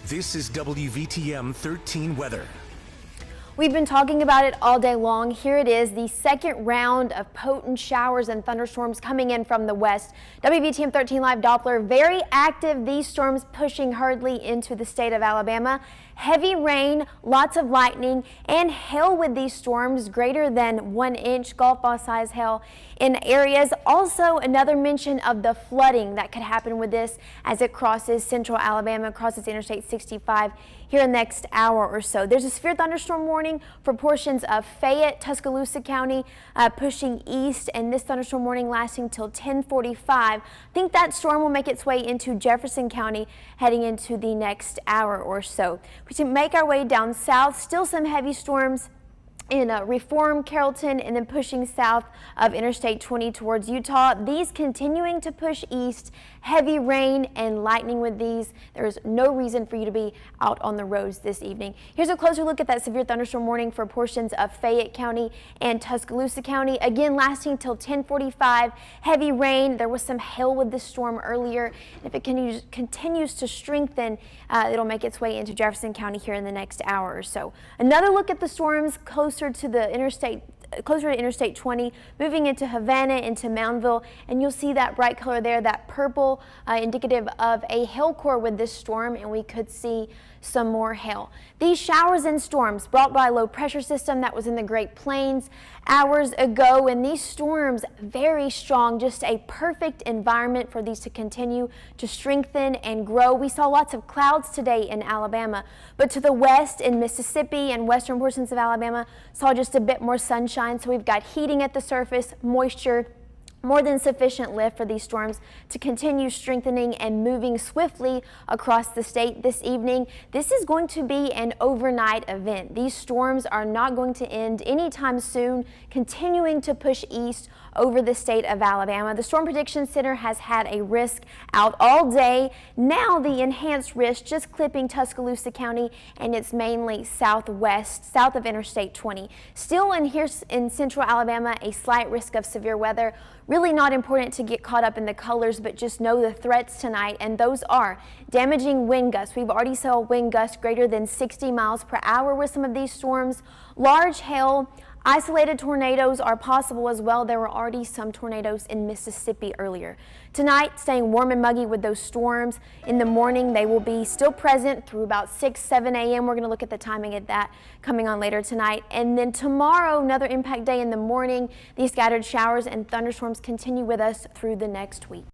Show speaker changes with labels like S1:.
S1: This is WVTM 13 weather.
S2: We've been talking about it all day long. Here it is, the second round of potent showers and thunderstorms coming in from the west. WVTM 13 Live Doppler, very active. These storms pushing hurriedly into the state of Alabama. Heavy rain, lots of lightning, and hail with these storms, greater than 1 inch golf ball size hail in areas. Also, another mention of the flooding that could happen with this as it crosses central Alabama, crosses Interstate 65 here in the next hour or so. There's a severe thunderstorm warning for portions of Fayette, Tuscaloosa County, pushing east, and this thunderstorm warning lasting till 10:45. I think that storm will make its way into Jefferson County heading into the next hour or so. We should make our way down south. Still some heavy storms in Reform, Carrollton, and then pushing south of Interstate 20 towards Utah. These continuing to push east. Heavy rain and lightning with these. There is no reason for you to be out on the roads this evening. Here's a closer look at that severe thunderstorm warning for portions of Fayette County and Tuscaloosa County. Again, lasting till 10:45. Heavy rain. There was some hail with this storm earlier. If it continues to strengthen, it'll make its way into Jefferson County here in the next hour or so. Another look at the storms closer to Interstate 20, moving into Havana, into Moundville, and you'll see that bright color there, that purple, indicative of a hail core with this storm, and we could see some more hail. These showers and storms brought by a low pressure system that was in the Great Plains hours ago, and these storms very strong, just a perfect environment for these to continue to strengthen and grow. We saw lots of clouds today in Alabama, but to the west in Mississippi and western portions of Alabama saw just a bit more sunshine. So we've got heating at the surface, moisture, more than sufficient lift for these storms to continue strengthening and moving swiftly across the state this evening. This is going to be an overnight event. These storms are not going to end anytime soon, continuing to push east over the state of Alabama. The Storm Prediction Center has had a risk out all day. Now the enhanced risk just clipping Tuscaloosa County, and it's mainly southwest, south of Interstate 20. Still in here in central Alabama, a slight risk of severe weather. Really not important to get caught up in the colors, but just know the threats tonight, and those are damaging wind gusts. We've already saw wind gusts greater than 60 miles per hour with some of these storms. Large hail, isolated tornadoes are possible as well. There were already some tornadoes in Mississippi earlier. Tonight, staying warm and muggy with those storms. In the morning, they will be still present through about 6, 7 a.m. We're going to look at the timing of that coming on later tonight. And then tomorrow, another impact day in the morning. These scattered showers and thunderstorms continue with us through the next week.